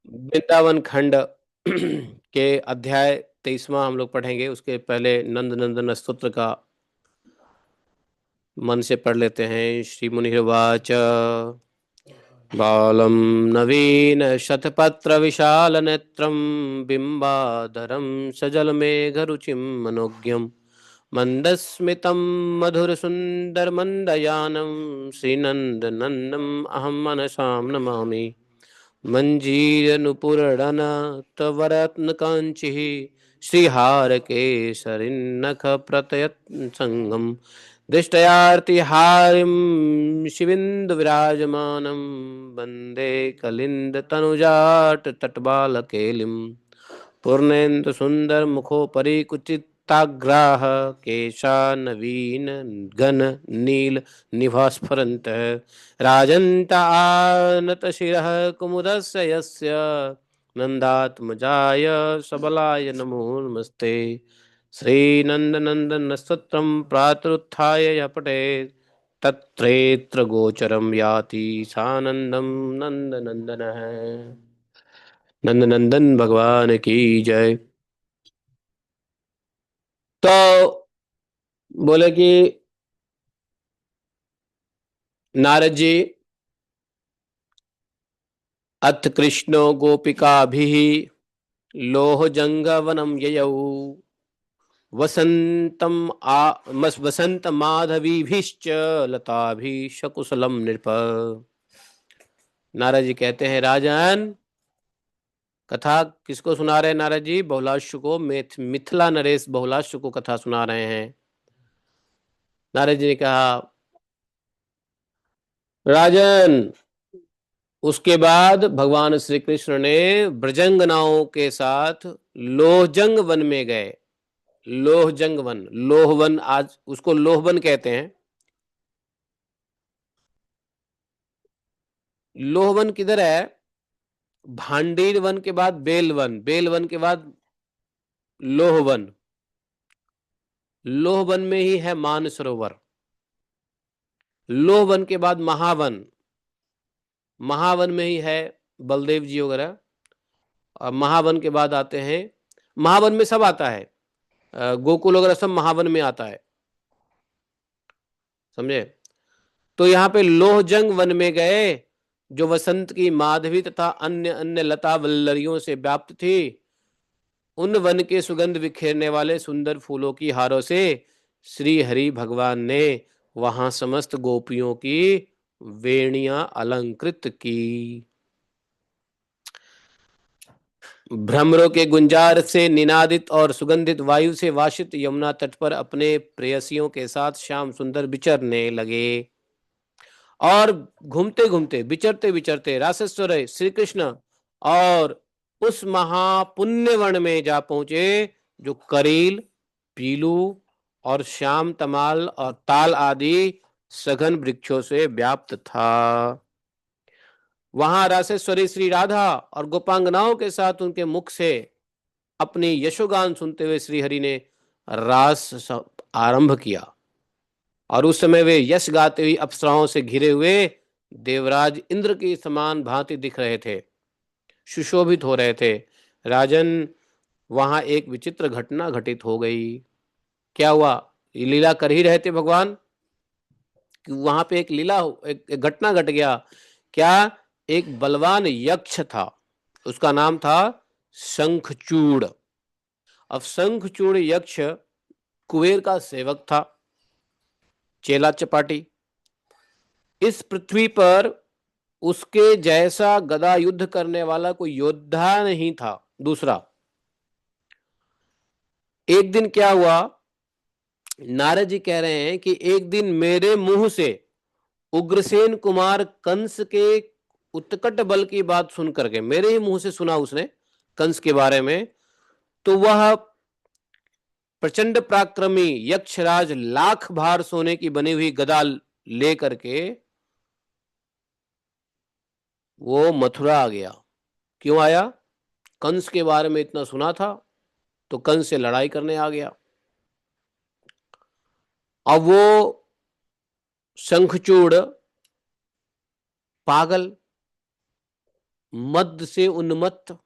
वृंदावन खंड के अध्याय 23वां हम लोग पढ़ेंगे। उसके पहले नंद नंदन स्तोत्र का मन से पढ़ लेते हैं। श्री मुनिर्वाच बालं नवीन शतपत्र विशाल नेत्रं बिंबाधरं सजलमेघरुचिं मनोज्ञं मंदस्मितं मधुरसुन्दरमन्दयानं श्रीनन्दनन्दनम् अहं मनसां नमामि। मञ्जीरनुपूरणनतवरत्नकाञ्चिः श्रीहारकेसरिन्नखप्रतयत्सङ्गं दृष्टयार्तिहारिं शिवेन्दुविराजमानं वन्दे कलिन्दतनुजाटतटबालकेलिं पूर्णेन्दुसुन्दरमुखोपरि कुचित्ताग्राः केशानवीन घन नील निभास्फुरन्तः राजन्त आनतशिरः कुमुदस्य यस्य नन्दात्मजाय सबलाय नमो नमस्ते। श्रीनन्दनन्दनस्तोत्रं प्रातरुत्थाय यः पठेत् तत्रेत्र गोचरं याति सानन्दं नन्दनन्दनः। नंदनंदन भगवान की जय। तो बोले कि नारद जी, अथ कृष्णो गोपिकाभिः लोहजंगवनं ययौ वसंत माधवीभिश्च लताभिः सकुशलम नृप। नारद जी कहते हैं, राजन कथा किसको सुना रहे हैं? नारद जी बहुलाशु को, मिथिला नरेश बहुलाशु को कथा सुना रहे हैं। नारद जी ने कहा, राजन उसके बाद भगवान श्री कृष्ण ने ब्रजंगनाओं के साथ लोहजंग वन में गए। लोहजंग वन, लोहवन, आज उसको लोहवन कहते हैं। लोहवन किधर है? भांडीर वन के बाद बेलवन, बेलवन के बाद लोहवन। लोहवन में ही है मानसरोवर। लोहवन के बाद महावन, महावन में ही है बलदेव जी वगैरह। और महावन के बाद आते हैं, महावन में सब आता है, गोकुल वगैरह सब महावन में आता है, समझे? तो यहाँ पे लोहजंग वन में गए, जो वसंत की माधवी तथा अन्य अन्य लता वल्लरियों से व्याप्त थी। उन वन के सुगंध बिखेरने वाले सुंदर फूलों की हारों से श्री हरि भगवान ने वहां समस्त गोपियों की वेणियां अलंकृत की। भ्रमरों के गुंजार से निनादित और सुगंधित वायु से वाशित यमुना तट पर अपने प्रेयसियों के साथ श्याम सुंदर विचरने लगे। और घूमते घूमते, विचरते विचरते रासेश्वर श्री कृष्ण और उस महापुण्य वन में जा पहुंचे, जो करील, पीलू और श्याम तमाल और ताल आदि सघन वृक्षों से व्याप्त था। वहां रासेश्वरी श्री राधा और गोपांगनाओं के साथ उनके मुख से अपनी यशोगान सुनते हुए श्री हरि ने रास आरंभ किया। और उस समय वे यश गाते हुए अप्सराओं से घिरे हुए देवराज इंद्र के समान भांति दिख रहे थे, सुशोभित हो रहे थे। राजन, वहां एक विचित्र घटना घटित हो गई। क्या हुआ? ये लीला कर ही रहे थे भगवान कि वहां पे एक लीला, एक घटना घट गया। क्या? एक बलवान यक्ष था, उसका नाम था शंखचूड़। अब शंखचूड़ यक्ष कुबेर का सेवक था, चेला चपाटी। इस पृथ्वी पर उसके जैसा गदा युद्ध करने वाला कोई योद्धा नहीं था। दूसरा, एक दिन क्या हुआ, नारद जी कह रहे हैं कि एक दिन मेरे मुंह से उग्रसेन कुमार कंस के उत्कट बल की बात सुन करके, मेरे ही मुंह से सुना उसने कंस के बारे में, तो वह प्रचंड पराक्रमी यक्षराज लाख भार सोने की बनी हुई गदा ले करके वो मथुरा आ गया। क्यों आया? कंस के बारे में इतना सुना था, तो कंस से लड़ाई करने आ गया। अब वो शंखचूड़ पागल, मद से उन्मत्त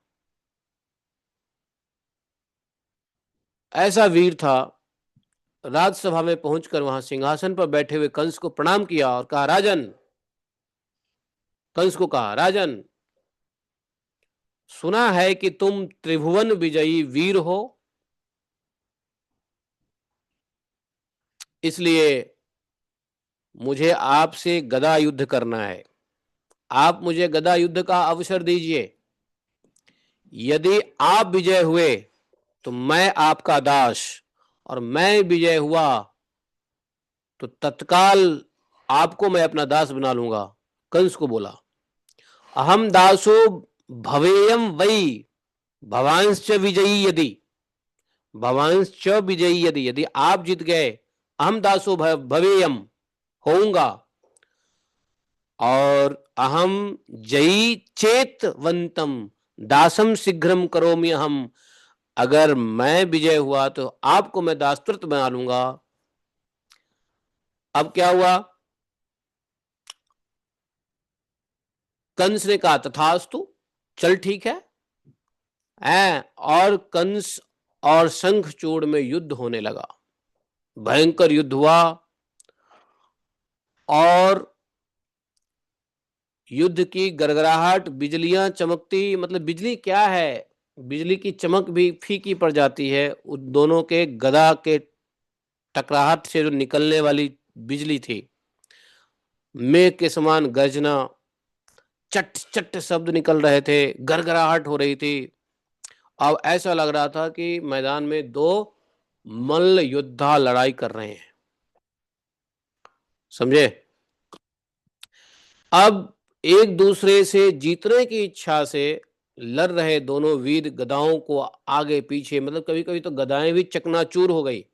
ऐसा वीर था। राजसभा में पहुंचकर वहां सिंहासन पर बैठे हुए कंस को प्रणाम किया और कहा, राजन, कंस को कहा, राजन, सुना है कि तुम त्रिभुवन विजयी वीर हो, इसलिए मुझे आपसे गदा युद्ध करना है। आप मुझे गदा युद्ध का अवसर दीजिए। यदि आप विजय हुए तो मैं आपका दास, और मैं विजय हुआ तो तत्काल आपको मैं अपना दास बना लूंगा। कंस को बोला, अहम दासो भवेयम वै भवांश्च विजयी यदि, भवांश्च विजयी यदि, यदि आप जीत गए, अहम दासो भवेयम, होऊंगा, और अहम जयी चेतवंतम दासम शीघ्रम करोमि अहम, अगर मैं विजय हुआ तो आपको मैं दासत्व बना लूंगा। अब क्या हुआ, कंस ने कहा, तथास्तु, चल ठीक है। और कंस और शंखचूड़ में युद्ध होने लगा, भयंकर युद्ध हुआ। और युद्ध की गड़गड़ाहट, बिजलियां चमकती, मतलब बिजली क्या है, बिजली की चमक भी फीकी पड़ जाती है। उन दोनों के गदा के टकराहट से जो निकलने वाली बिजली थी, मेघ के समान गर्जना, चट चट शब्द निकल रहे थे, गड़गड़ाहट हो रही थी। अब ऐसा लग रहा था कि मैदान में दो मल्ल योद्धा लड़ाई कर रहे हैं, समझे। अब एक दूसरे से जीतने की इच्छा से लड़ रहे दोनों वीर गदाओं को आगे पीछे, मतलब कभी कभी तो गदाएं भी चकनाचूर हो गई।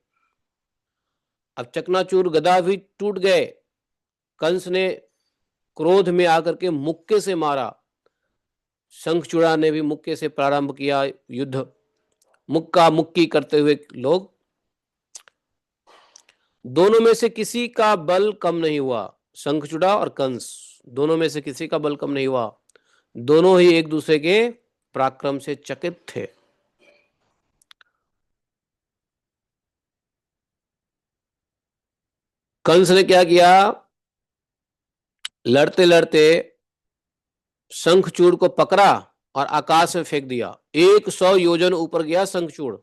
अब चकनाचूर गदा भी टूट गए। कंस ने क्रोध में आकर के मुक्के से मारा, शंखचूड़ा ने भी मुक्के से प्रारंभ किया युद्ध, मुक्का मुक्की करते हुए लोग। दोनों में से किसी का बल कम नहीं हुआ, शंखचूड़ा और कंस, दोनों में से किसी का बल कम नहीं हुआ। दोनों ही एक दूसरे के पराक्रम से चकित थे। कंस ने क्या किया, लड़ते लड़ते शंखचूड़ को पकड़ा और आकाश में फेंक दिया। 100 योजन ऊपर गया शंखचूड़,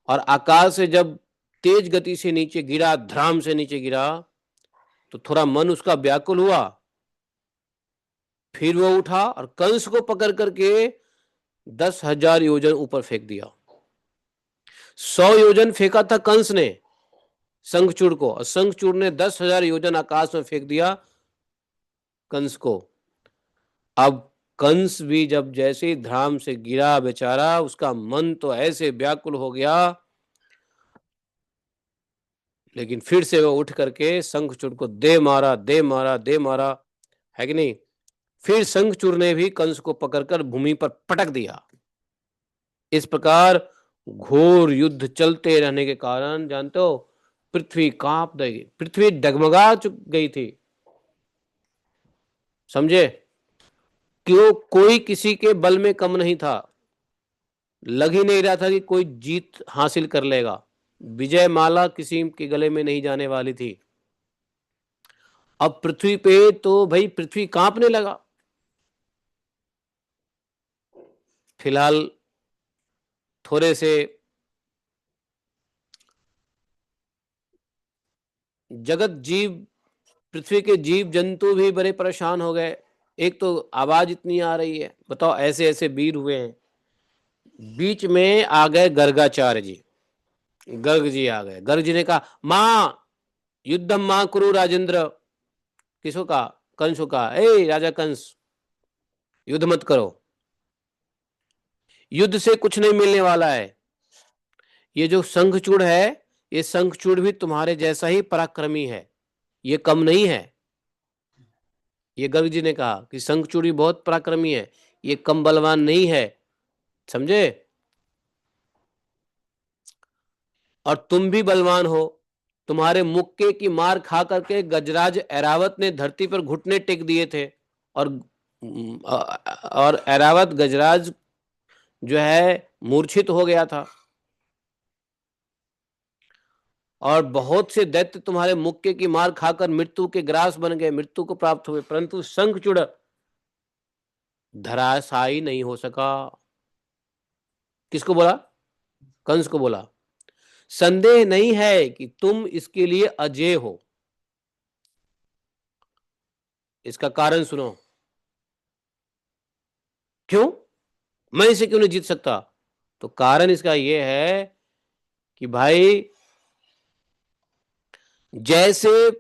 और आकाश से जब तेज गति से नीचे गिरा, धड़ाम से नीचे गिरा, तो थोड़ा मन उसका व्याकुल हुआ। फिर वो उठा और कंस को पकड़ करके 10,000 योजन ऊपर फेंक दिया। 100 योजन फेंका था कंस ने शंखचूड़ को, और शंखचूड़ ने 10,000 योजन आकाश में फेंक दिया कंस को। अब कंस भी जब जैसे ही धड़ाम से गिरा बेचारा, उसका मन तो ऐसे व्याकुल हो गया, लेकिन फिर से वो उठ करके शंखचूड़ को दे मारा, दे मारा, दे मारा, है कि नहीं। फिर शंखचूड़ ने भी कंस को पकड़कर भूमि पर पटक दिया। इस प्रकार घोर युद्ध चलते रहने के कारण, जानते हो, पृथ्वी कांप गई, पृथ्वी डगमगा चुक गई थी, समझे। क्यों, कोई किसी के बल में कम नहीं था, लग ही नहीं रहा था कि कोई जीत हासिल कर लेगा, विजय माला किसी के गले में नहीं जाने वाली थी। अब पृथ्वी पे तो भाई पृथ्वी कांपने लगा। फिलहाल थोड़े से जगत जीव, पृथ्वी के जीव जंतु भी बड़े परेशान हो गए। एक तो आवाज इतनी आ रही है, बताओ, ऐसे ऐसे वीर हुए हैं। बीच में आ गए गर्गाचार्य जी, गर्ग जी आ गए। गर्ग जी ने कहा, मां युद्धम मां कुरु राजेंद्र। किसको कहा, कंस को कहा, ए राजा कंस, युद्ध मत करो, युद्ध से कुछ नहीं मिलने वाला है। ये जो शंखचूड़ है, ये शंखचूड़ भी तुम्हारे जैसा ही पराक्रमी है, ये कम नहीं है। ये गर्ग जी ने कहा कि शंखचूड़ भी बहुत पराक्रमी है, ये कम बलवान नहीं है, समझे। और तुम भी बलवान हो, तुम्हारे मुक्के की मार खा करके गजराज ऐरावत ने धरती पर घुटने टेक दिए थे, और और ऐरावत गजराज जो है मूर्छित हो गया था, और बहुत से दैत्य तुम्हारे मुक्के की मार खाकर मृत्यु के ग्रास बन गए, मृत्यु को प्राप्त हुए, परंतु शंखचूड़ धराशायी नहीं हो सका। किसको बोला? कंस को बोला। संदेह नहीं है कि तुम इसके लिए अजेय हो। इसका कारण सुनो। क्यों? मैं इसे क्यों नहीं जीत सकता? तो कारण इसका यह है कि भाई, जैसे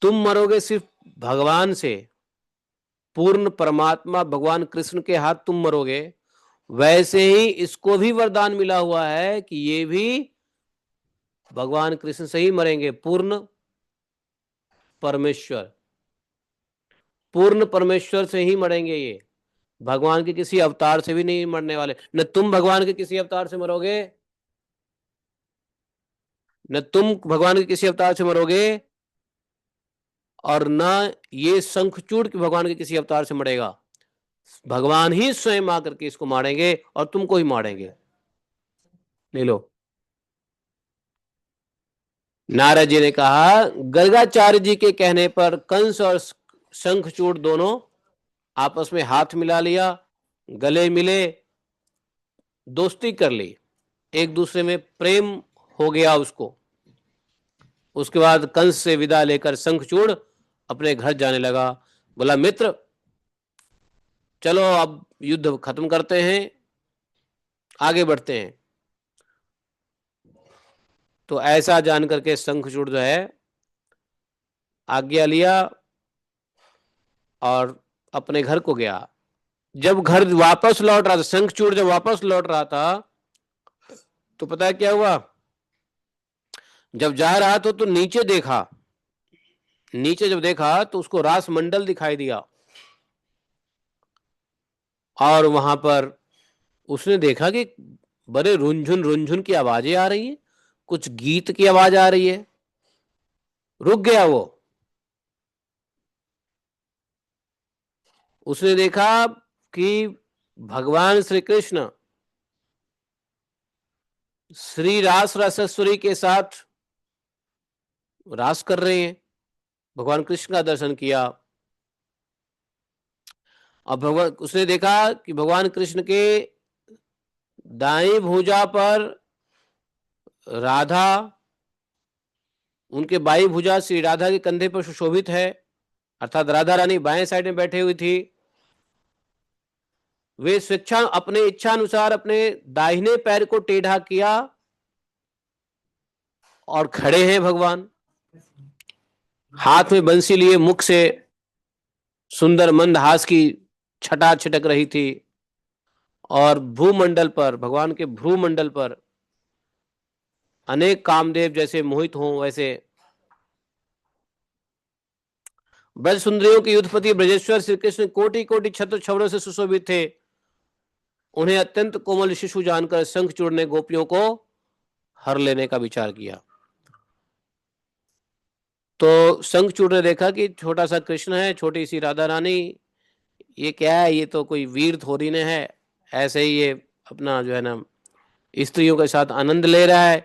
तुम मरोगे सिर्फ भगवान से, पूर्ण परमात्मा भगवान कृष्ण के हाथ तुम मरोगे, वैसे ही इसको भी वरदान मिला हुआ है कि ये भी भगवान कृष्ण से ही मरेंगे। पूर्ण परमेश्वर, पूर्ण परमेश्वर से ही मरेंगे ये, भगवान के किसी अवतार से भी नहीं मरने वाले। न तुम भगवान के किसी अवतार से मरोगे, न तुम भगवान के किसी अवतार से मरोगे, और न ये शंखचूड़ के भगवान के किसी अवतार से मरेगा। भगवान ही स्वयं आकर के इसको मारेंगे और तुमको ही मारेंगे। ले लो। नारद जी ने कहा, गर्गाचार्य जी के कहने पर कंस और शंखचूड़ दोनों आपस में हाथ मिला लिया, गले मिले, दोस्ती कर ली, एक दूसरे में प्रेम हो गया उसको। उसके बाद कंस से विदा लेकर शंखचूड़ अपने घर जाने लगा। बोला, मित्र चलो अब युद्ध खत्म करते हैं, आगे बढ़ते हैं। तो ऐसा जान करके शंखचूड़ जो है आज्ञा लिया और अपने घर को गया। जब घर वापस लौट रहा था, शंखचूड़ जब वापस लौट रहा था, तो पता है क्या हुआ? जब जा रहा था तो नीचे देखा, नीचे जब देखा तो उसको रास मंडल दिखाई दिया, और वहां पर उसने देखा कि बड़े रुंझुन रुंझुन की आवाजें आ रही हैं, कुछ गीत की आवाज आ रही है। रुक गया वो। उसने देखा कि भगवान श्री कृष्ण श्री रास रसेश्वरी के साथ रास कर रहे हैं। भगवान कृष्ण का दर्शन किया, और भगवान उसने देखा कि भगवान कृष्ण के दाएं भुजा पर राधा, उनके बाई भुजा श्री राधा के कंधे पर सुशोभित है, अर्थात राधा रानी बाएं साइड में बैठे हुई थी। वे स्वेच्छा अपने इच्छा अनुसार अपने दाहिने पैर को टेढ़ा किया और खड़े हैं भगवान, हाथ में बंसी लिए, मुख से सुंदर मंदहास की छटा छिटक रही थी, और भ्रूमंडल पर, भगवान के भ्रूमंडल पर अनेक कामदेव जैसे मोहित हों वैसे ब्रज सुंदरियों के युद्धपति ब्रजेश्वर श्री कृष्ण कोटि कोटि छत्र छवरों से सुशोभित थे। उन्हें अत्यंत कोमल शिशु जानकर शंखचूड़ ने गोपियों को हर लेने का विचार किया। तो शंखचूड़ ने देखा कि छोटा सा कृष्ण है, छोटी सी राधा रानी, ये क्या है, ये तो कोई वीर थोड़ी ने है, ऐसे ही ये अपना जो है ना स्त्रियों के साथ आनंद ले रहा है,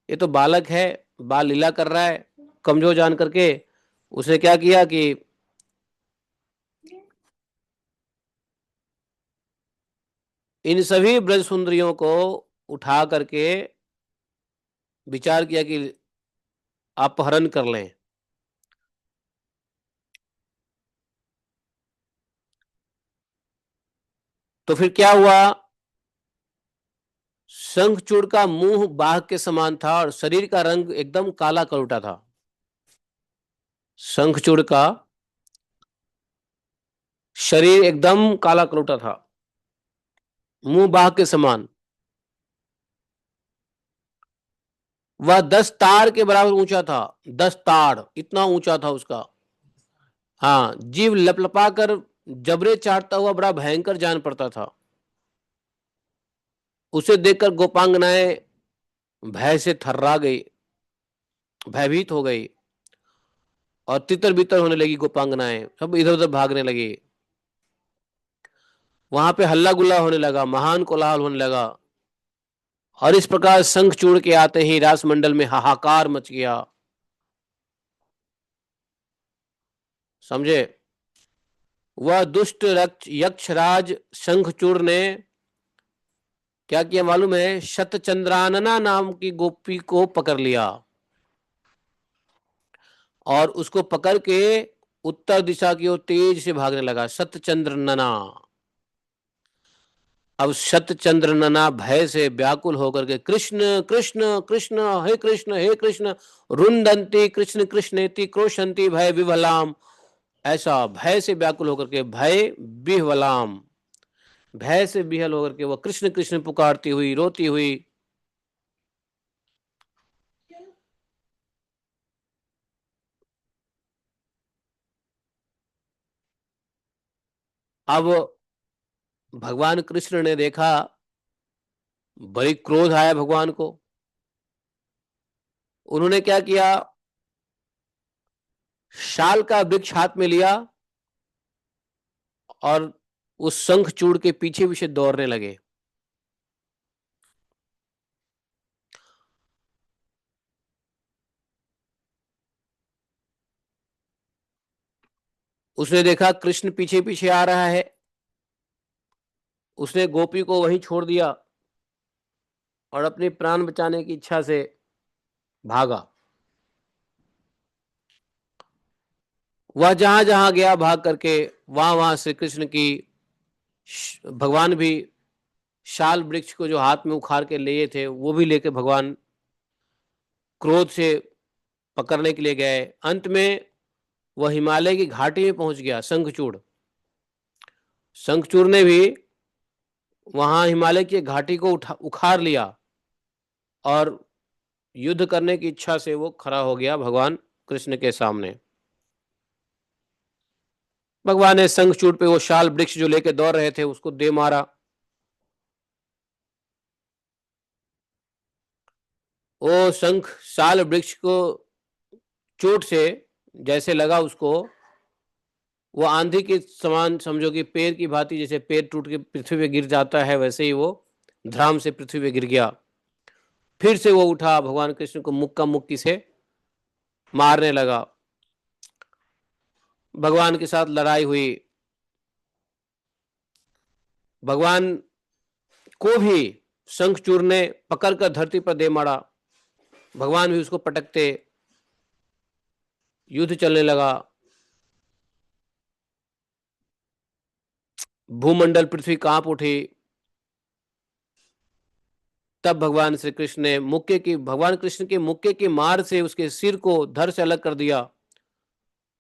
ये तो बालक है, बाल लीला कर रहा है। कमजोर जान करके उसने क्या किया कि इन सभी ब्रज सुंदरियों को उठा करके विचार किया कि अपहरण कर लें। तो फिर क्या हुआ? शंखचूड़ का मुंह बाघ के समान था और शरीर का रंग एकदम काला कलुटा था। शंखचूड़ का शरीर एकदम काला कलुटा था, मुंह बाघ के समान। वह 10 ताड़ के बराबर ऊंचा था, 10 ताड़ इतना ऊंचा था उसका। हाँ, जीव लपलपा कर जबरे चाटता हुआ बड़ा भयंकर जान पड़ता था। उसे देखकर गोपांगनाएं भय से थर्रा गई, भयभीत हो गई, और तितर बितर होने लगी। गोपांगनाएं सब इधर उधर भागने लगी। वहां पे हल्ला गुल्ला होने लगा, महान कोलाहल होने लगा। और इस प्रकार शंखचूड़ के आते ही रास मंडल में हाहाकार मच गया। समझे? वह दुष्ट यक्षराज शंखचूड़ ने क्या किया मालूम है? शतचंद्रानना नाम की गोपी को पकड़ लिया और उसको पकड़ के उत्तर दिशा की ओर तेज से भागने लगा। शतचंद्रनना। अब शतचंद्रनना भय से व्याकुल होकर के कृष्ण कृष्ण कृष्ण, हे कृष्ण रुंदंती कृष्ण कृष्णेति क्रोशंती भय विभलाम, ऐसा भय से व्याकुल होकर के, भय विह्वलाम, भय से विहल होकर के वह कृष्ण कृष्ण पुकारती हुई, रोती हुई। अब भगवान कृष्ण ने देखा, बड़ी क्रोध आया भगवान को। उन्होंने क्या किया? शाल का वृक्ष हाथ में लिया और उस शंखचूड़ के पीछे पीछे दौड़ने लगे। उसने देखा कृष्ण पीछे पीछे आ रहा है, उसने गोपी को वहीं छोड़ दिया और अपने प्राण बचाने की इच्छा से भागा। वह जहां जहां गया भाग करके, वहां वहां श्री कृष्ण की, भगवान भी शाल वृक्ष को जो हाथ में उखाड़ के लिए थे वो भी लेके भगवान क्रोध से पकड़ने के लिए गए। अंत में वह हिमालय की घाटी में पहुंच गया। शंखचूड़, शंखचूड़ ने भी वहां हिमालय की घाटी को उखाड़ लिया और युद्ध करने की इच्छा से वो खड़ा हो गया भगवान कृष्ण के सामने। भगवान ने शंखचूड़ पे वो शाल वृक्ष जो लेके दौड़ रहे थे उसको दे मारा। वो शंख शाल वृक्ष को चोट से जैसे लगा उसको, वो आंधी के समान समझो कि पेड़ की भांति, जैसे पेड़ टूट के पृथ्वी पे गिर जाता है वैसे ही वो धड़ाम से पृथ्वी पे गिर गया। फिर से वो उठा, भगवान कृष्ण को मुक्का मुक्की से मारने लगा। भगवान के साथ लड़ाई हुई। भगवान को भी शंखचूड़ ने पकड़कर धरती पर दे मारा। भगवान भी उसको पटकते, युद्ध चलने लगा। भूमंडल पृथ्वी कांप उठी। तब भगवान श्री कृष्ण ने भगवान कृष्ण के मुक्के की मार से उसके सिर को धड़ से अलग कर दिया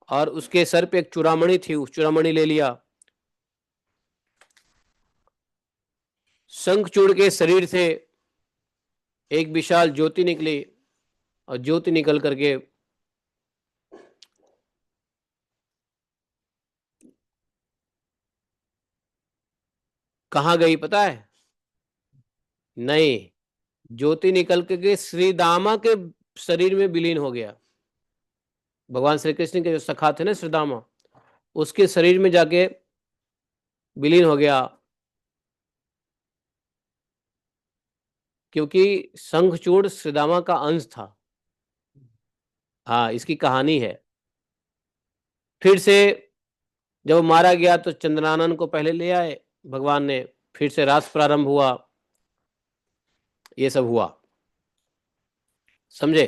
और उसके सर पे एक चूड़ामणि थी, उस चूड़ामणि ले लिया। शंखचूड़ के शरीर से एक विशाल ज्योति निकली और ज्योति निकल करके कहाँ गई पता है? नहीं, ज्योति निकल के श्री दामा के शरीर में विलीन हो गया। भगवान श्री कृष्ण के जो सखा थे ना श्री दामा, उसके शरीर में जाके विलीन हो गया। क्योंकि शंखचूड़ श्रीदामा का अंश था। हाँ, इसकी कहानी है। फिर से जब मारा गया तो चंद्रानन को पहले ले आए भगवान ने, फिर से रास प्रारंभ हुआ, ये सब हुआ। समझे?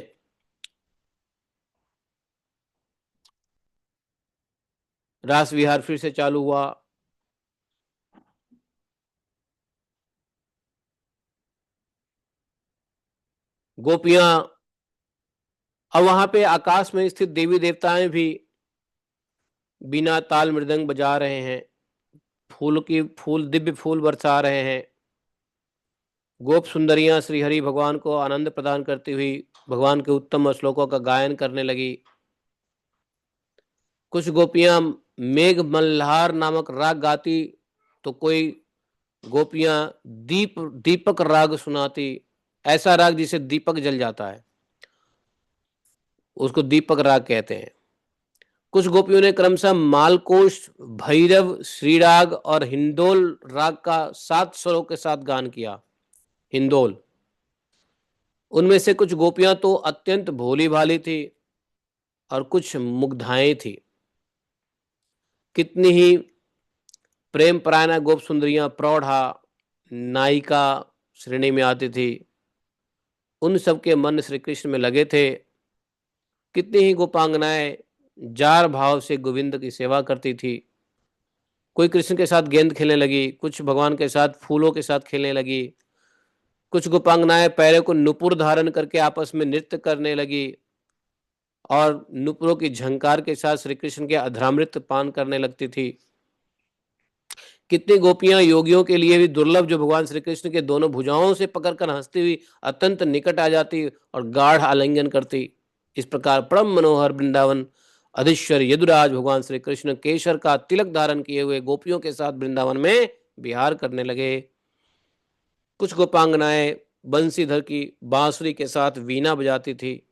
रास विहार फिर से चालू हुआ। गोपियां, अब वहां पे आकाश में स्थित देवी देवताएं भी बिना ताल मृदंग बजा रहे हैं, फूल दिव्य फूल बरसा रहे हैं। गोप सुंदरियां श्री हरि भगवान को आनंद प्रदान करती हुई भगवान के उत्तम श्लोकों का गायन करने लगी। कुछ गोपियां मेघ मल्हार नामक राग गाती, तो कोई गोपियां दीपक राग सुनाती। ऐसा राग जिसे दीपक जल जाता है उसको दीपक राग कहते हैं। कुछ गोपियों ने क्रमशः मालकोष, भैरव, श्रीराग और हिंदोल राग का 7 स्वरों के साथ गान किया। हिंदोल। उनमें से कुछ गोपियां तो अत्यंत भोली भाली थी और कुछ मुग्धाएं थी। कितनी ही प्रेम परायणा गोप सुंदरियां प्रौढ़ा नायिका श्रेणी में आती थी। उन सबके मन श्री कृष्ण में लगे थे। कितनी ही गोपांगनाएं जार भाव से गोविंद की सेवा करती थी। कोई कृष्ण के साथ गेंद खेलने लगी, कुछ भगवान के साथ फूलों के साथ खेलने लगी, कुछ गोपांगनाएं पैरों को नुपुर धारण करके आपस में नृत्य करने लगी और नुपुरों की झंकार के साथ श्री कृष्ण के अधरामृत पान करने लगती थी। कितनी गोपियां योगियों के लिए भी दुर्लभ, जो भगवान श्री कृष्ण के दोनों भुजाओं से पकड़कर हंसती हुई अत्यंत निकट आ जाती और गाढ़ आलिंगन करती। इस प्रकार परम मनोहर वृंदावन अधीश्वर यदुराज भगवान श्री कृष्ण केशर का तिलक धारण किए हुए गोपियों के साथ वृंदावन में विहार करने लगे। कुछ गोपांगनाएं बंसीधर की बांसुरी के साथ वीणा बजाती थी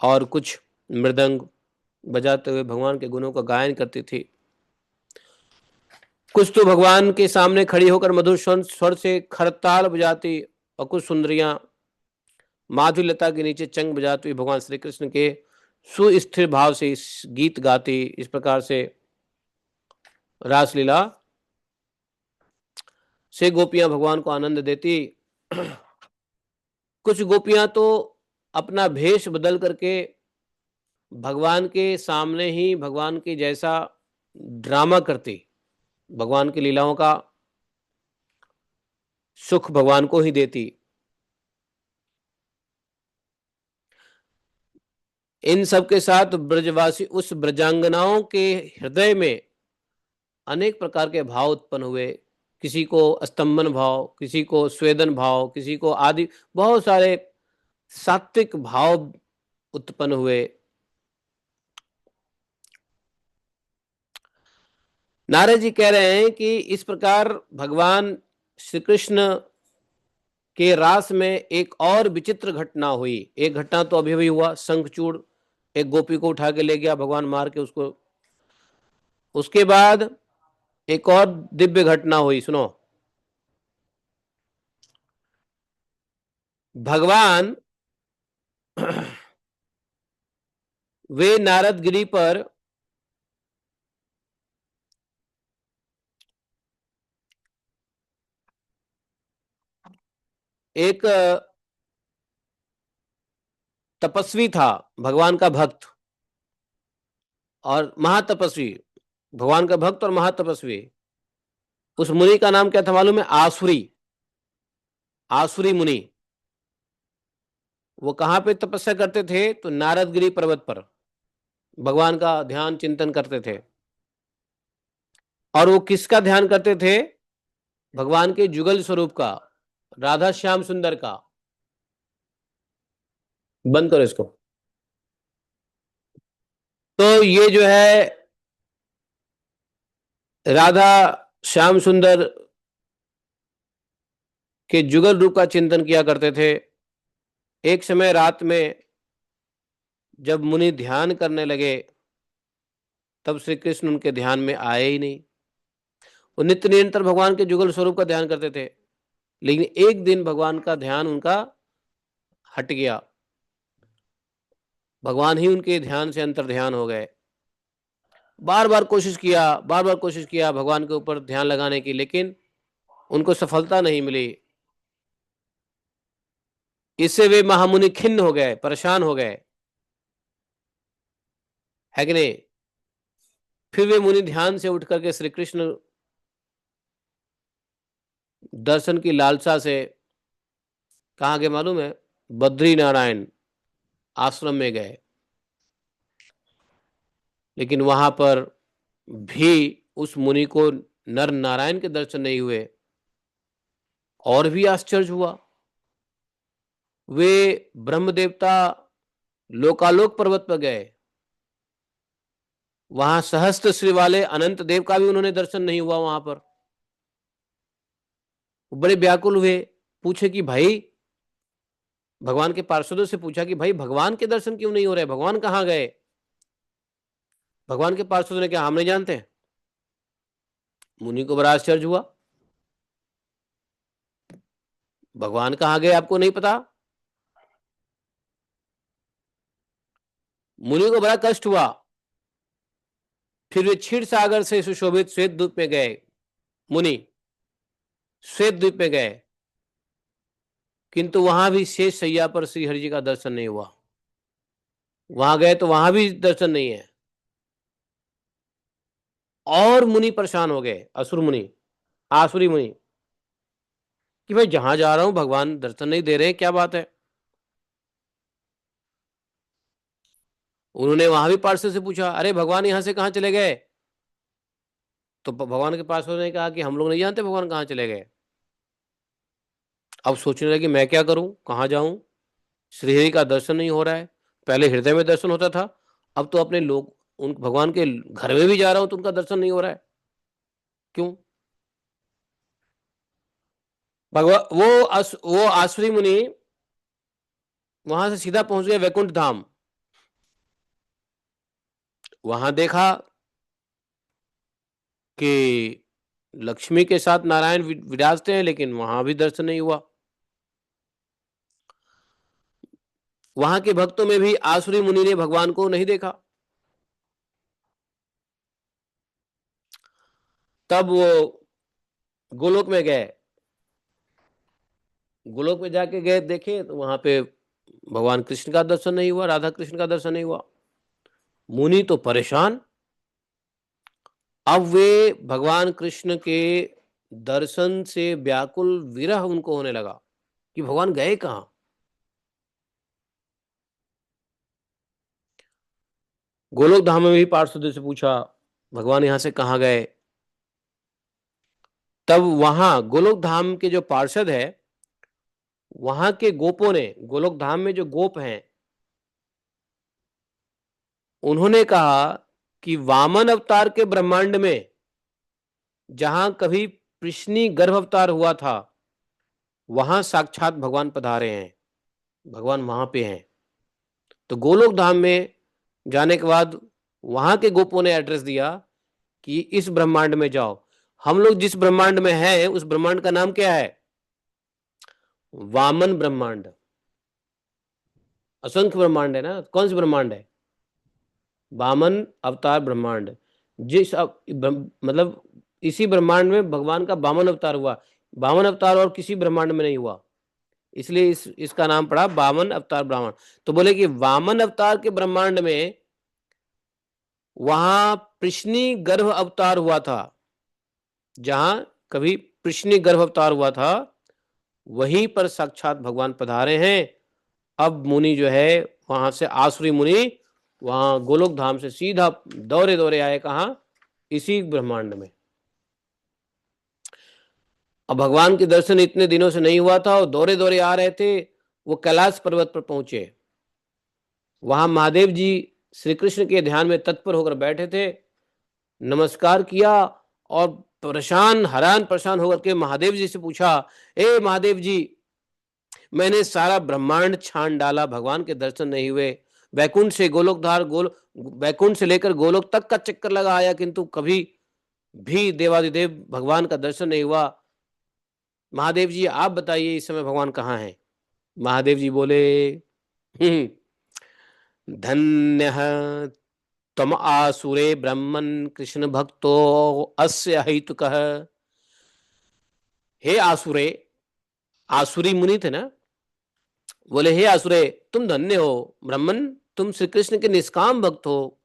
और कुछ मृदंग बजाते हुए भगवान के गुणों का गायन करती थी। कुछ तो भगवान के सामने खड़ी होकर मधुर स्वर से खरताल बजाती और कुछ सुंदरियां माधुर्यलता के नीचे चंग बजाती हुई भगवान श्री कृष्ण के सुस्थिर भाव से इस गीत गाती। इस प्रकार से रासलीला से गोपियां भगवान को आनंद देती। कुछ गोपियां तो अपना भेष बदल करके भगवान के सामने ही भगवान के जैसा ड्रामा करती, भगवान की लीलाओं का सुख भगवान को ही देती। इन सब के साथ ब्रजवासी उस ब्रजांगनाओं के हृदय में अनेक प्रकार के भाव उत्पन्न हुए। किसी को स्तंभन भाव, किसी को स्वेदन भाव, किसी को आदि बहुत सारे सात्विक भाव उत्पन्न हुए। नारद जी कह रहे हैं कि इस प्रकार भगवान श्री कृष्ण के रास में एक और विचित्र घटना हुई। एक घटना तो अभी भी हुआ, शंखचूड़ एक गोपी को उठा के ले गया भगवान, मार के उसको। उसके बाद एक और दिव्य घटना हुई, सुनो। भगवान वे नारद गिरी पर एक तपस्वी था, भगवान का भक्त और महातपस्वी, भगवान का भक्त और महातपस्वी। उस मुनि का नाम क्या था मालूम है? आसुरी, आसुरी मुनि। वो कहां पे तपस्या करते थे? तो नारदगिरी पर्वत पर भगवान का ध्यान चिंतन करते थे। और वो किसका ध्यान करते थे? भगवान के जुगल स्वरूप का, राधा श्याम सुंदर का। बंद करो इसको। तो ये जो है राधा श्याम सुंदर के जुगल रूप का चिंतन किया करते थे। एक समय रात में जब मुनि ध्यान करने लगे तब श्री कृष्ण उनके ध्यान में आए ही नहीं। वो नित्य निरंतर भगवान के जुगल स्वरूप का ध्यान करते थे, लेकिन एक दिन भगवान का ध्यान उनका हट गया। भगवान ही उनके ध्यान से अंतर ध्यान हो गए। बार बार कोशिश किया, बार बार कोशिश किया भगवान के ऊपर ध्यान लगाने की, लेकिन उनको सफलता नहीं मिली। इससे वे महामुनि खिन्न हो गए, परेशान हो गए, है कि नहीं? फिर वे मुनि ध्यान से उठ करके श्री कृष्ण दर्शन की लालसा से कहाँ गए मालूम है? बद्री नारायण आश्रम में गए। लेकिन वहां पर भी उस मुनि को नर नारायण के दर्शन नहीं हुए। और भी आश्चर्य हुआ। वे ब्रह्म देवता लोकालोक पर्वत पर गए, वहां सहस्त्र श्री वाले अनंत देव का भी उन्होंने दर्शन नहीं हुआ। वहां पर बड़े व्याकुल हुए, पूछे कि भाई, भगवान के पार्षदों से पूछा कि भाई भगवान के दर्शन क्यों नहीं हो रहे, भगवान कहाँ गए? भगवान के पार्षदों ने कहा हम नहीं जानते। मुनि को बड़ा आश्चर्य हुआ, भगवान कहाँ गए आपको नहीं पता। मुनि को बड़ा कष्ट हुआ। फिर वे क्षीर सागर से सुशोभित श्वेत द्वीप में गए। मुनि श्वेत द्वीप में गए, किंतु वहां भी शेष शैया पर श्री हरि जी का दर्शन नहीं हुआ। वहां गए तो वहां भी दर्शन नहीं है। और मुनि परेशान हो गए, असुर मुनि, आसुरी मुनि, कि भाई जहां जा रहा हूं भगवान दर्शन नहीं दे रहे, क्या बात है। उन्होंने वहां भी पार्षद से पूछा, अरे भगवान यहां से कहां चले गए। तो भगवान के पार्षद ने कहा कि हम लोग नहीं जानते भगवान कहां चले गए। अब सोचने लगे मैं क्या करूं, कहां जाऊं, श्रीहरि का दर्शन नहीं हो रहा है। पहले हृदय में दर्शन होता था, अब तो अपने लोग उन भगवान के घर में भी जा रहा हूं तो उनका दर्शन नहीं हो रहा है, क्यों। भगवान वो आसुरी मुनि वहां से सीधा पहुंच गए वैकुंठ धाम। वहां देखा कि लक्ष्मी के साथ नारायण विराजते हैं, लेकिन वहां भी दर्शन नहीं हुआ। वहां के भक्तों में भी आसुरी मुनि ने भगवान को नहीं देखा। तब वो गोलोक में गए। गोलोक में जाके गए, देखे तो वहां पे भगवान कृष्ण का दर्शन नहीं हुआ, राधा कृष्ण का दर्शन नहीं हुआ। मुनि तो परेशान। अब वे भगवान कृष्ण के दर्शन से व्याकुल विरह उनको होने लगा कि भगवान गए कहां। गोलोक धाम में भी पार्षदों से पूछा भगवान यहां से कहां गए। तब वहां गोलोक धाम के जो पार्षद है, वहां के गोपों ने, गोलोक धाम में जो गोप हैं, उन्होंने कहा कि वामन अवतार के ब्रह्मांड में जहां कभी कृष्णी गर्भ अवतार हुआ था, वहां साक्षात भगवान पधारे हैं, भगवान वहां पे हैं। तो गोलोक धाम में जाने के बाद वहां के गोपों ने एड्रेस दिया कि इस ब्रह्मांड में जाओ। हम लोग जिस ब्रह्मांड में हैं उस ब्रह्मांड का नाम क्या है, वामन ब्रह्मांड। असंख्य ब्रह्मांड है ना, कौन सा ब्रह्मांड है, वामन अवतार ब्रह्मांड। मतलब इसी ब्रह्मांड में भगवान का वामन अवतार हुआ। वामन अवतार और किसी ब्रह्मांड में नहीं हुआ, इसलिए इसका नाम पड़ा वामन अवतार ब्राह्मण। तो बोले कि वामन अवतार के ब्रह्मांड में वहां कृष्णी गर्भ अवतार हुआ था, जहां कभी कृष्णी गर्भ अवतार हुआ था, वहीं पर साक्षात भगवान पधारे हैं। अब मुनि जो है वहां से, आसुरी मुनि वहां गोलोक धाम से सीधा दौरे दौरे आए, कहा, इसी ब्रह्मांड में। अब भगवान के दर्शन इतने दिनों से नहीं हुआ था और दौरे दौरे आ रहे थे। वो कैलाश पर्वत पर पहुंचे। वहां महादेव जी श्री कृष्ण के ध्यान में तत्पर होकर बैठे थे। नमस्कार किया और हैरान परेशान होकर के महादेव जी से पूछा, ए महादेव जी, मैंने सारा ब्रह्मांड छान डाला, भगवान के दर्शन नहीं हुए। वैकुंठ से वैकुंठ से लेकर गोलोक तक का चक्कर लगा आया, किंतु कभी भी देवादिदेव भगवान का दर्शन नहीं हुआ। महादेव जी आप बताइए इस समय भगवान कहाँ हैं। महादेव जी बोले, धन्य तम आसुरे ब्रह्मन कृष्ण भक्तो अस्य हेतुकः। हे आसुरे, आसुरी मुनि थे ना, बोले हे आसुरे, तुम धन्य हो ब्राह्मण, तुम श्री कृष्ण के निष्काम भक्त हो।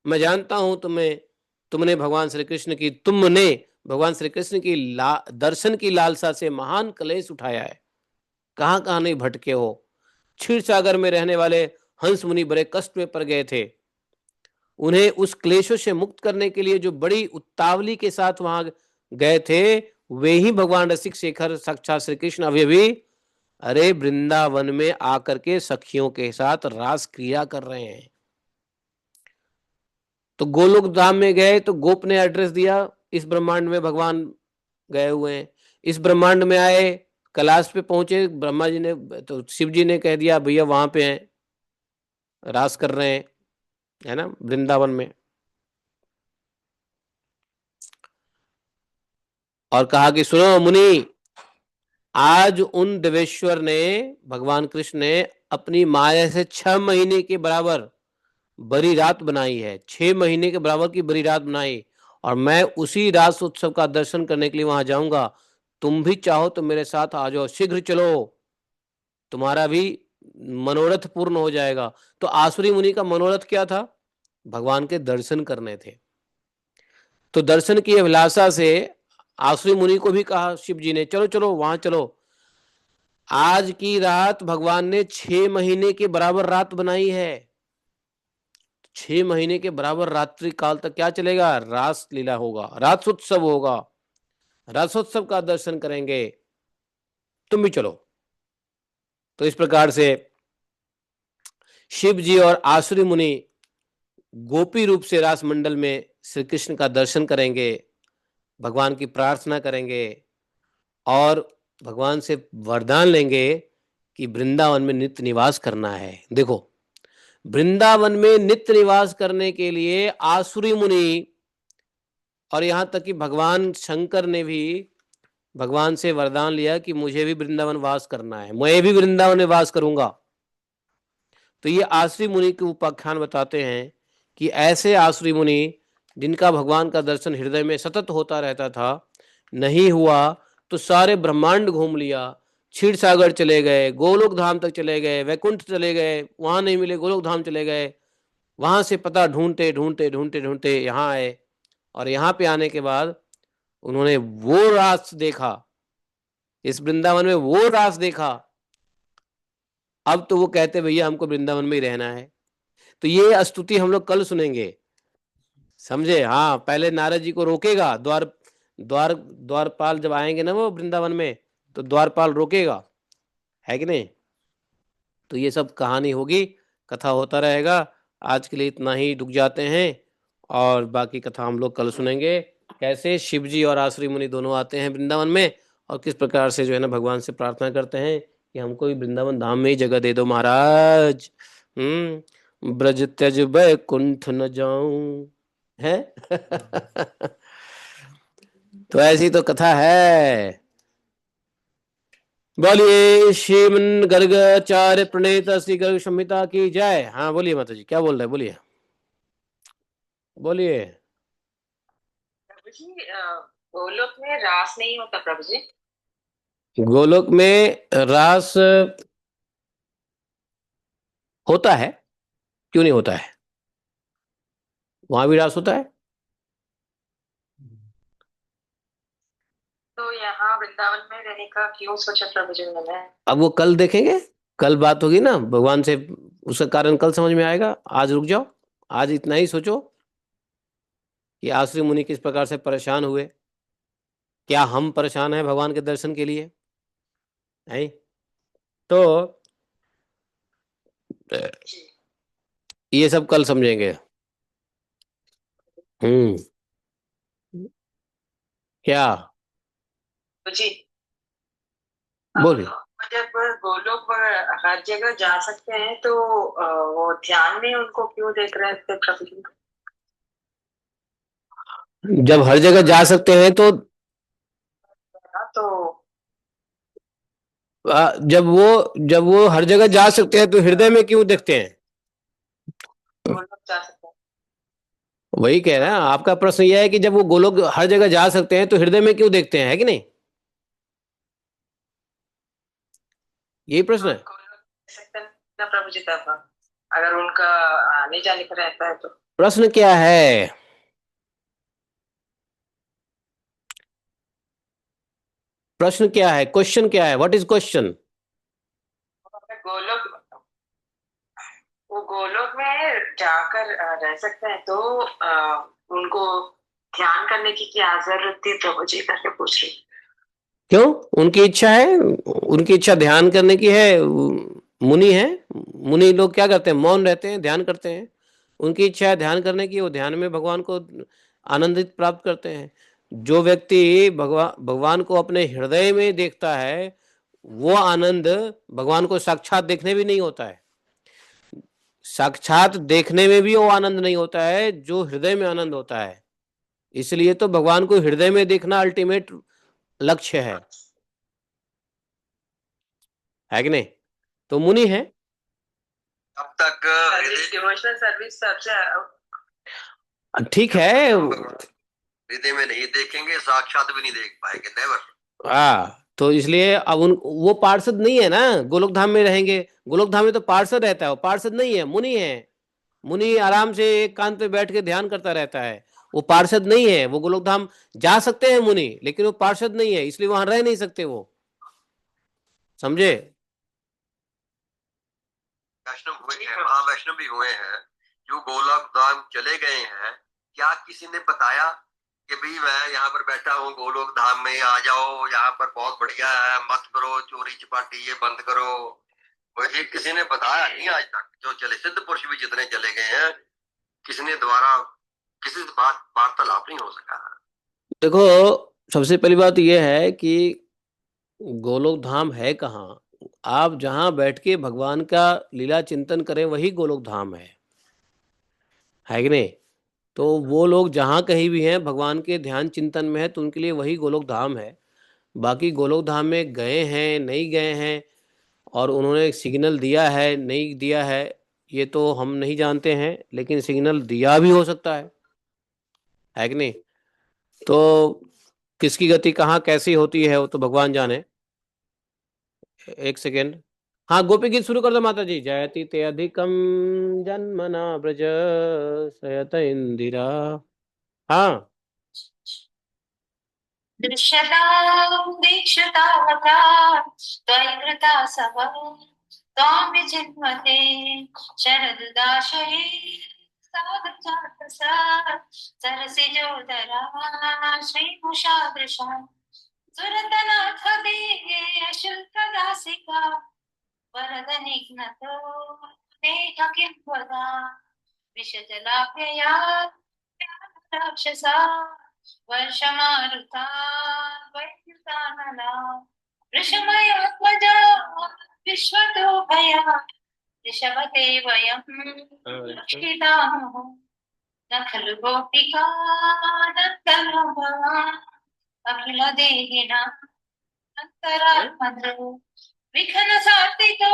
मैं जानता हूं तुमने भगवान श्री कृष्ण की दर्शन की लालसा से महान क्लेश उठाया है। कहां कहां नहीं भटके हो। क्षीर सागर में रहने वाले हंस मुनि बड़े कष्ट में पड़ गए थे। उन्हें उस क्लेशों से मुक्त करने के लिए जो बड़ी उतावली के साथ वहां गए थे, वे ही भगवान रसिक शेखर साक्षात श्री कृष्ण अभी भी अरे वृंदावन में आकर के सखियों के साथ रास क्रिया कर रहे हैं। तो गोलोक धाम में गए तो गोप ने एड्रेस दिया, इस ब्रह्मांड में भगवान गए हुए हैं। इस ब्रह्मांड में आए, कैलाश पे पहुंचे, ब्रह्मा जी ने तो शिव जी ने कह दिया भैया वहां पे हैं, रास कर रहे हैं। है ना, वृंदावन में। और कहा कि सुनो मुनि, आज उन देवेश्वर ने, भगवान कृष्ण ने अपनी माया से 6 महीने के बराबर बड़ी रात बनाई है, 6 महीने के बराबर की बड़ी रात बनाई, और मैं उसी रास उत्सव का दर्शन करने के लिए वहां जाऊंगा। तुम भी चाहो तो मेरे साथ आ जाओ, शीघ्र चलो, तुम्हारा भी मनोरथ पूर्ण हो जाएगा। तो आसुरी मुनि का मनोरथ क्या था? भगवान के दर्शन करने थे। तो दर्शन की अभिलाषा से आसुरी मुनि को भी कहा शिव जी ने, चलो चलो वहां चलो। आज की रात भगवान ने 6 महीने के बराबर रात बनाई है। 6 महीने के बराबर रात्रि काल तक क्या चलेगा? रास लीला होगा, रासोत्सव होगा, रासोत्सव का दर्शन करेंगे, तुम भी चलो। तो इस प्रकार से शिव जी और आसुरी मुनि गोपी रूप से रास मंडल में श्री कृष्ण का दर्शन करेंगे, भगवान की प्रार्थना करेंगे और भगवान से वरदान लेंगे कि वृंदावन में नित्य निवास करना है। देखो, वृंदावन में नित्य निवास करने के लिए आसुरी मुनि और यहां तक कि भगवान शंकर ने भी भगवान से वरदान लिया कि मुझे भी वृंदावन वास करना है, मैं भी वृंदावन में वास करूंगा। तो ये आसुरी मुनि के उपाख्यान बताते हैं कि ऐसे आसुरी मुनि जिनका भगवान का दर्शन हृदय में सतत होता रहता था, नहीं हुआ तो सारे ब्रह्मांड घूम लिया, क्षीर सागर चले गए, गोलोक धाम तक चले गए, वैकुंठ चले गए, वहां नहीं मिले, गोलोक धाम चले गए, वहां से पता ढूंढते ढूंढते ढूंढते ढूंढते यहाँ आए, और यहाँ पे आने के बाद उन्होंने वो रास देखा, इस वृंदावन में वो रास देखा। अब तो वो कहते भैया हमको वृंदावन में ही रहना है। तो ये स्तुति हम लोग कल सुनेंगे, समझे? हाँ, पहले नारद जी को रोकेगा, द्वार द्वार द्वारपाल जब आएंगे ना वो वृंदावन में, तो द्वारपाल रोकेगा, है कि नहीं? तो ये सब कहानी होगी, कथा होता रहेगा। आज के लिए इतना ही, रुक जाते हैं, और बाकी कथा हम लोग कल सुनेंगे। कैसे शिव जी और आसुरी मुनि दोनों आते हैं वृंदावन में, और किस प्रकार से जो है ना भगवान से प्रार्थना करते हैं कि हमको भी वृंदावन धाम में ही जगह दे दो महाराज। ब्रज त्यज बैकुंठ न जाऊं, है। तो ऐसी तो कथा है। बोलिए श्रीमन गर्गाचार्य प्रणेत श्री गर्ग संहिता की जय। हाँ बोलिए माता जी, क्या बोल रहे हैं, बोलिए बोलिए। प्रभु जी, गोलोक में रास नहीं होता प्रभु जी? गोलोक में रास होता है, क्यों नहीं होता है? वहां भी रास होता है। तो यहाँ वृंदावन में रहने का क्यों सोचा प्रभु जी ने? अब वो कल देखेंगे, कल बात होगी ना भगवान से, उसका कारण कल समझ में आएगा। आज रुक जाओ, आज इतना ही सोचो कि आश्री मुनि किस प्रकार से परेशान हुए। क्या हम परेशान हैं भगवान के दर्शन के लिए? है तो जी। ये सब कल समझेंगे। हम्म। क्या? तो जी, अब बोलिए। जब गोलोक हर जगह जा सकते हैं तो वो ध्यान में उनको क्यों देख रहे थे प्रभु जी? जब हर जगह जा सकते हैं तो हाँ, तो जब वो हर जगह जा सकते हैं तो हृदय में क्यों देखते हैं? गोलोक जा सकते हैं। वही कह रहे हैं, आपका प्रश्न यह है कि जब वो गोलोक हर जगह जा सकते हैं तो हृदय में क्यों देखते हैं, है कि नहीं? यही प्रश्न हाँ, है। गोलोक जा सकते हैं ना प्रभु जी, तब अगर उनका आने जाने का रहता है तो। प्रश्न क्या है? प्रश्न क्या है? क्वेश्चन क्या है? What is question? गोलोक, वो गोलोक में जाकर रह सकते हैं तो उनको ध्यान करने की क्या जरूरत थी प्रभु जी, करके पूछ रही। क्यों? उनकी इच्छा है, उनकी इच्छा ध्यान करने की है। मुनि है, मुनि लोग क्या करते हैं? मौन रहते हैं, ध्यान करते हैं। उनकी इच्छा है ध्यान करने की, वो ध्यान में भगवान को आनंदित प्राप्त करते हैं। जो व्यक्ति भगवान को अपने हृदय में देखता है, वो आनंद भगवान को साक्षात देखने भी नहीं होता है। साक्षात देखने में भी वो आनंद नहीं होता है जो हृदय में आनंद होता है। इसलिए तो भगवान को हृदय में देखना अल्टीमेट लक्ष्य है कि नहीं? तो मुनि है। अब तक डिवोशनल सर्विस सबसे ठीक जब है। तक हम भगवान हृदय में नहीं देखेंगे साक्षात भी नहीं देख पाएंगे, नेवर। हाँ, तो इसलिए अब उन वो पार्षद नहीं है ना, गोलोक धाम में रहेंगे। गोलोक धाम में तो पार्षद रहता है, वो पार्षद नहीं है, मुनि है। मुनि आराम से एक कांत पे बैठ के ध्यान करता रहता है। वो पार्षद नहीं है। वो गोलोक धाम जा सकते हैं मुनि, लेकिन वो पार्षद नहीं है, इसलिए वहां रह नहीं सकते वो। समझे? वैष्णव हुए हैं, महावैष्णव भी हुए हैं जो गोलोक धाम चले गए हैं। क्या किसी ने बताया कि भाई मैं यहाँ पर बैठा हूँ गोलोक धाम में, आ जाओ यहाँ पर बहुत बढ़िया है, मत करो चोरी चपाटी, ये बंद करो? मुझे किसी ने बताया नहीं आज तक। जो चले सिद्ध पुरुष भी जितने चले गए हैं, किसी ने द्वारा किसी से बात वार्तालाप नहीं हो सका। देखो, सबसे पहली बात यह है कि गोलोक धाम है कहाँ? आप जहां बैठ के भगवान का लीला चिंतन करें वही गोलोक धाम है कि नहीं? तो वो लोग जहाँ कहीं भी हैं भगवान के ध्यान चिंतन में है, तो उनके लिए वही गोलोक धाम है। बाकी गोलोक धाम में गए हैं नहीं गए हैं, और उन्होंने सिग्नल दिया है नहीं दिया है, ये तो हम नहीं जानते हैं, लेकिन सिग्नल दिया भी हो सकता है कि नहीं? तो किसकी गति कहाँ कैसी होती है वो तो भगवान जाने। एक सेकेंड। हाँ, गोपी गीत शुरू कर दो माता जी। जयति ते अधिकम जन्मना ब्रज सयत इंदिरा। हाँ। दृश्यतां दीक्षितावता त्वयि सवं त्वां विचिन्वते शरददाशये साधुजातसा सरसिजोदरा श्रीमुषादृशा सुरतनाथ दे अशुल्कदासिका वरदनिघ्नतो देह किं वदा विषजलाप्यया राक्षसा वर्षमारुता वैद्युतानला वृषमयात्मजा विश्वतो भया ऋषभते वयं रक्षितामः न खलु गोपिका नन्दनोभवा अखिल देहिना अन्तरात्मधो विघ्न सार्थितो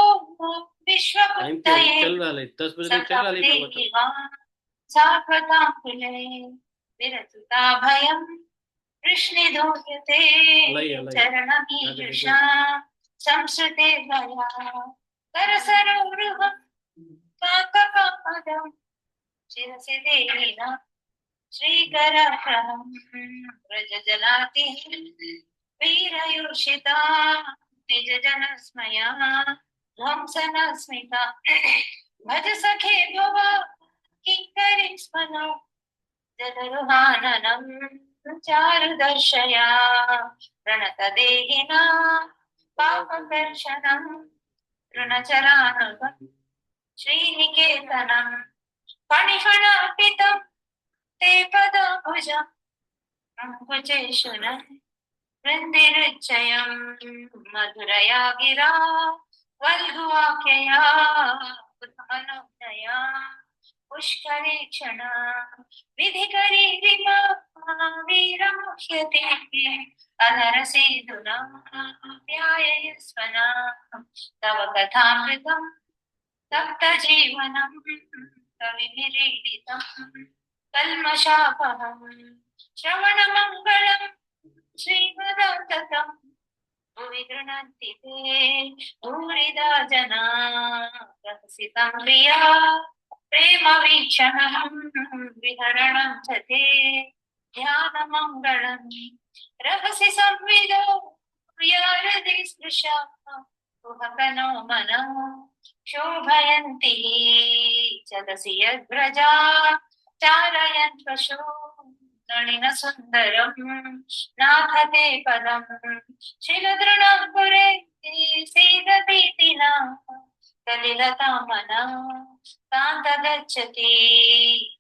विश्वमुक्तये चल रहा है 10 बजे तक चल रहा है। सात्वताकुले विरचिता भयं कृष्णिदोह्यते चरणमीदृशा संसृते दया करसरोरुहं काककापदं शिरसि देहिना श्रीकराक्षहं व्रजजलाति वीरयोषिता निजजनस्मया ध्वंसनस्मिता भज सखे भव किङ्करी स्मनो जदरुहाननं चारुदर्शया प्रणतदेहिना पापकर्षणं ऋणचरानुगं श्रीनिकेतनं फणिफणार्पितं ते पदाभुजं अङ्कुचेषुनं वृन्दिरुच्चयं मधुरया गिरा वल्गुवाक्यया मनोदया पुष्करे क्षणा विधिकरी विमा वीरमुह्यते अनरसेदुना ध्यायस्वना तव कथामृतं तप्तजीवनं कविभिरीडितं कल्मषापहं श्रवणमङ्गलं श्रीमदान्ततं भुवि गृह्णन्ति ते भूरिदा जना प्रहसितं प्रिया प्रेमवीक्षणं विहरणं च ते ध्यानमङ्गलं रहसि संविदो यारदि स्पृशा कुहकनो मनो शोभयन्ति चलसि यद्व्रजा चारयन् पशो नलिन सुन्दरं नाथ ते पदं शिलदृढाङ्कुरे सीदतीतिना कलिलतामना कान्तगच्छति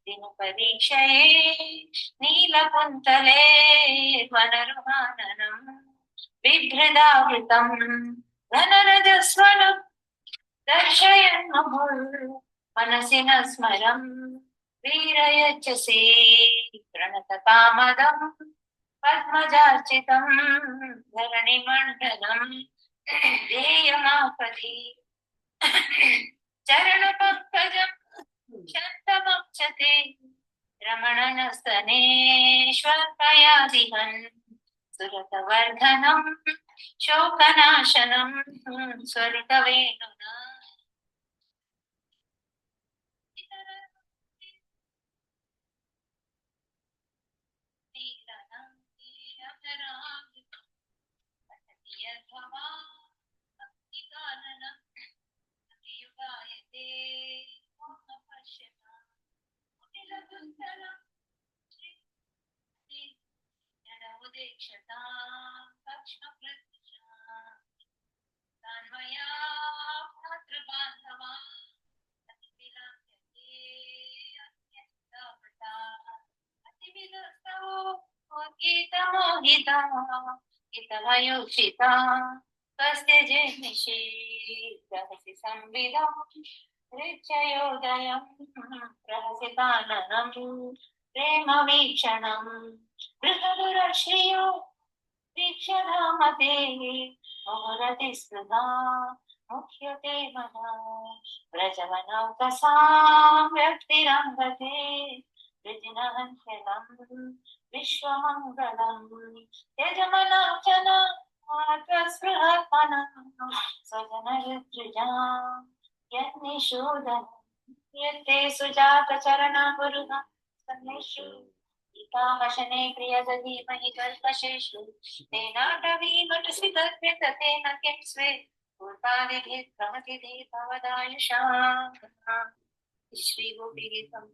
दिनपरीक्षये नीलकुन्तले वनरुहाननं बिभ्रदावृतं घनरजस्वनं दर्शयन् मुहुः मनसि न स्मरं वीरयच्छसे प्रणतकामदं पद्मजार्चितं धरणिमण्डलं ध्येयमापथि चरणपङ्कजं शन्तमक्षते रमणनस्तनेष्वल्पयादिहन् सुरतवर्धनं शोकनाशनं स्वरितवेणुना गीतमयोषिता कस्य जनिषि रहसि संविदं हृच्चयोदयं प्रहसिताननं प्रेमवीक्षणं बृहदुरश्रियो वीक्षधामते मुहुरति स्पृहा मुह्यते मना व्रजवनौकसां व्यक्तिरङ्गते वृजिनहंस्यलं विश्वमङ्गलं यजमनार्चन आत्मस्पृहपनं स्वजनरुद्रुजा यन्निषूदनं यत्ते सुजातचरणा गुरुः सन्निषु वशने क्रियधीमहि कल्पशेषु तेनाटवीमटसितद्व्यततेन किं स्वे भूतादिभिः प्रमथिदीपवदायुषाम् श्री गोपीगीतम्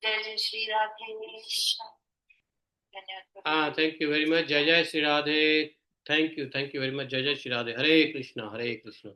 जय जय श्री राधे धन्यवाद। Thank you very much. जय जय Shri Radhe. Thank you very much. जय जय श्री राधे। हरे कृष्णा हरे कृष्णा।